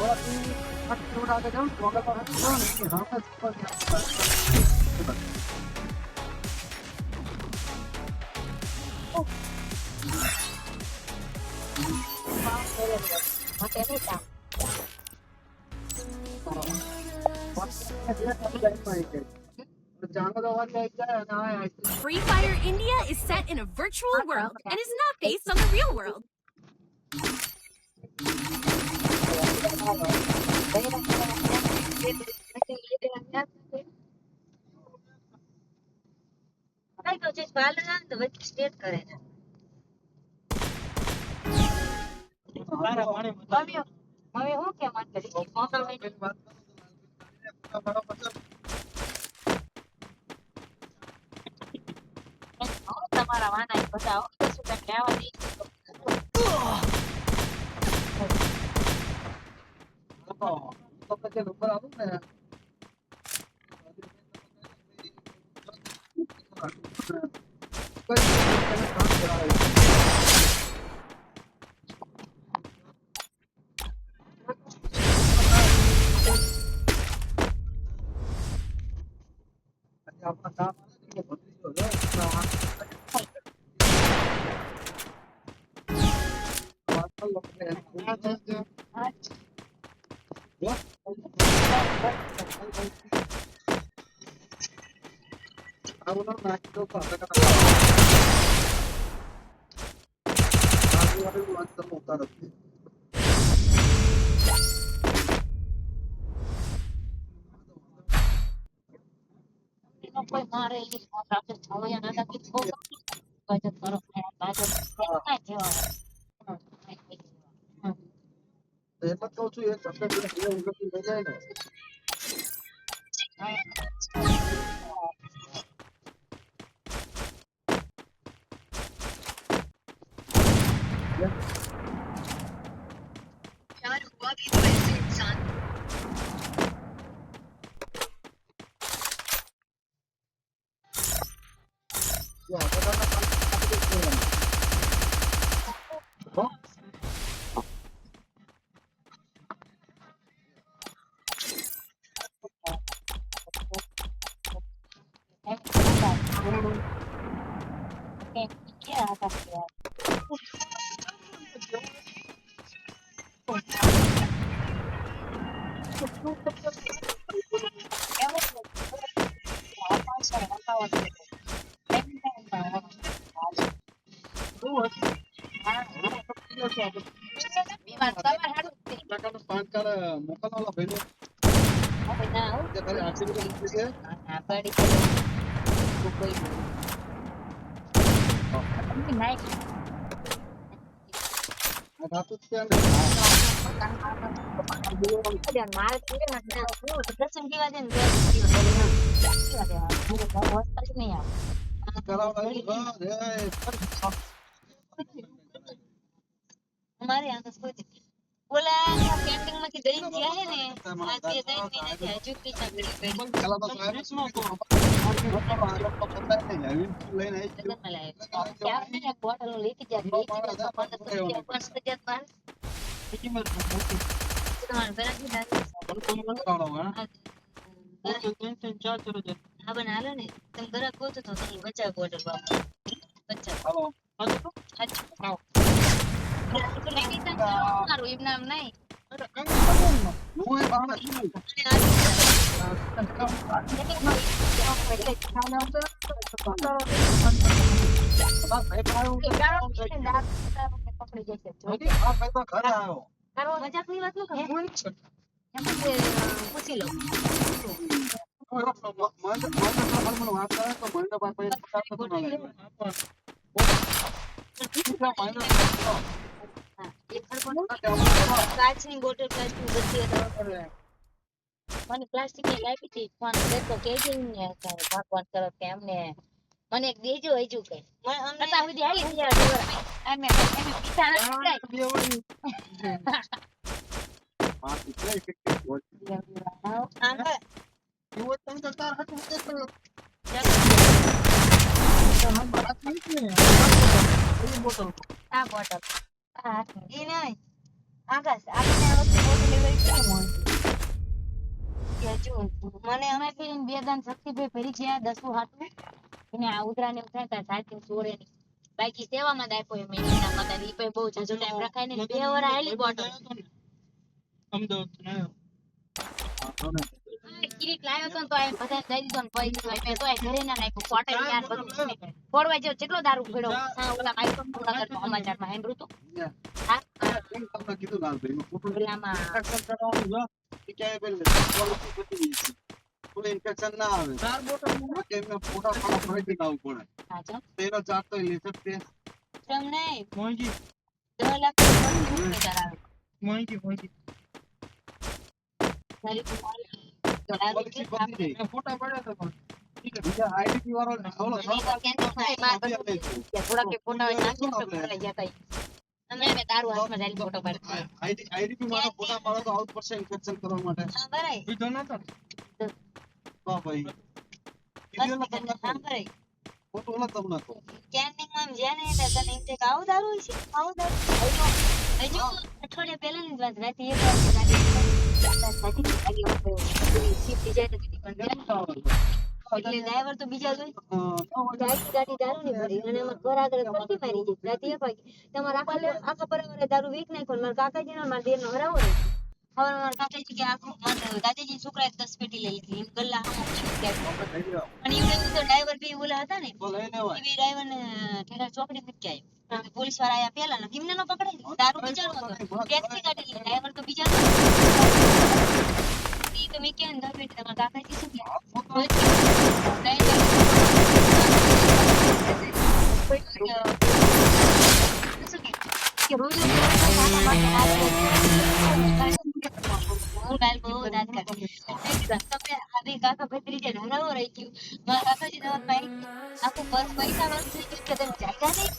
थोड़ा आगे जाओ तो अगर पर जाओ नहीं हां पर ऊपर Free Fire India is set in a virtual world and is not based on the real world. तो પછી નંબર આવું ને આપણા કામ કોઈ મારે ઈ આપણે છોયા ના કે બહુ બચત કરો બાજુ ના જેવા એમ જ કહું છું એક શબ્દ બે ઉગતી થઈ જાય ને प्यार हुआ भी तो ऐसे इंसान क्या आता है મોકલવાના ભાઈ हमारे यहाँ तो सोच बोला कैंटीन में की दही दिया है ने आज ये दही पीने की हजू की चकड़ी पे क्या है बोतल लेके जा हाँ बना लो ने तुम घर को तो तुम बचा बोतल बाबू बचा अच्छा મારું એમ નામ નહીં મજાક ની વાત ન કરો પૂછી લો કાચની બોટલ પ્લાસ્ટિક બધી મને પ્લાસ્ટિક ની લાગી હતી પણ દેખો કેજી ને ભગવાન કરો કે અમને મને એક દેજો હજુ કે અમને સુધી હાલી ગયા અમે એને પીતા નથી આ બોટલ ઈ નહીં આકાશ આપણે આ વખતે બોટલ લેવાય કે જો મને અમે પેલી બે દાન શક્તિભાઈ ભરી છે 10 હાટું એને આ ઉધરા ને ઉઠાતા સાચી સોરે ની બાકી સેવામાં જ આપ્યો મેં એના મતલબ ઈ પે બહુ જાજો ટાઈમ રખાય ને 2 વર આયેલી બોટલ કિરીટ લાવ્યો તો ને તો એમ બધા દઈ દીધો ને પૈસા મેં તો ઘરે ના નાખ્યું ફોટે યાર બધું ફોડવા જો કેટલો દારૂ પડ્યો ઓલા મારી તો પૂરા કરતો સમાચારમાં હેન્ડ્રુ તો હા તમને કીધું લાલભાઈ ફોટો પેલામાં ઇન્ફેક્શન કરવાનું જો એ ક્યાંય પેલું પોલિસી બધી ગઈ છે કોઈ ઇન્ફેક્શન ના આવે કે એમને ફોટા ફોટા ફરીથી લાવવું પડે હા જો તેનો ચાર્જ તો લે શકતે કેમ નહીં મોંઘી 10 લાખ કરાવે મોંઘી તારી પોલિસી બધી ગઈ ફોટા પડ્યા તો પણ બીજા આઈડીપી વાળો ને ઓલો થોડા કે ફોટા નાખી તો લઈ જતા અમે મે તારું હાથમાં જઈને ફોટો પાડી આઈડીપી વાળો ફોટા પાડો તો આઉટ પરસે ઇન્ફેક્શન કરવા માટે હા બરાઈ બીજો નતો તો ભાઈ હા બરાઈ ફોટો ઓલા તમને કહો કેન્ટિંગ માં જ્યાં ને તને એમ કે આવું દારૂ છે આવું દારૂ હજુ અઠવાડિયા પહેલાની જ વાત રાતે 1 વાગે શિફ્ટ જાય તો એટલે ડ્રાઈવર તો બીજા જોઈ ગાડી દારૂ ની ભરી અને એમાં ઘર આગળ પલટી મારી ગઈ રાતે 1 વાગે તમારા આખા પરિવારે દારૂ વેચ નાખ્યો મારા કાકાજી નો મારા દેર નો હરાવો ને હવે મારા કાકાજી કે આખું મારા દાદાજી છોકરાએ 10 પેટી લઈ લીધી ગલ્લા અને એવડે તો ડ્રાઈવર બી ઓલા હતા ને તો લઈને આવાય ઈ ડ્રાઈવર ને ઠેઠા ચોકડી મૂકી આવ્યો પોલીસ વાળા આયા પેલા ને કિમને નો પકડાય દારૂ બિચારો હતો ટેક્સી કાઢી લે ડ્રાઈવર તો બીજા ઈ તો મે કેન દા પેટી તમારા કાકાજી શું કે રોજ મોબાઈલ બહુ દાદ કાઢે તમે આધી કાકા ભત્રીજે હરાવો રહી ગયું મારા કાકાજી દવા પાઈ આખું પૈસા વર્ષ થઈ ગયું કે તને જાયગા નહીં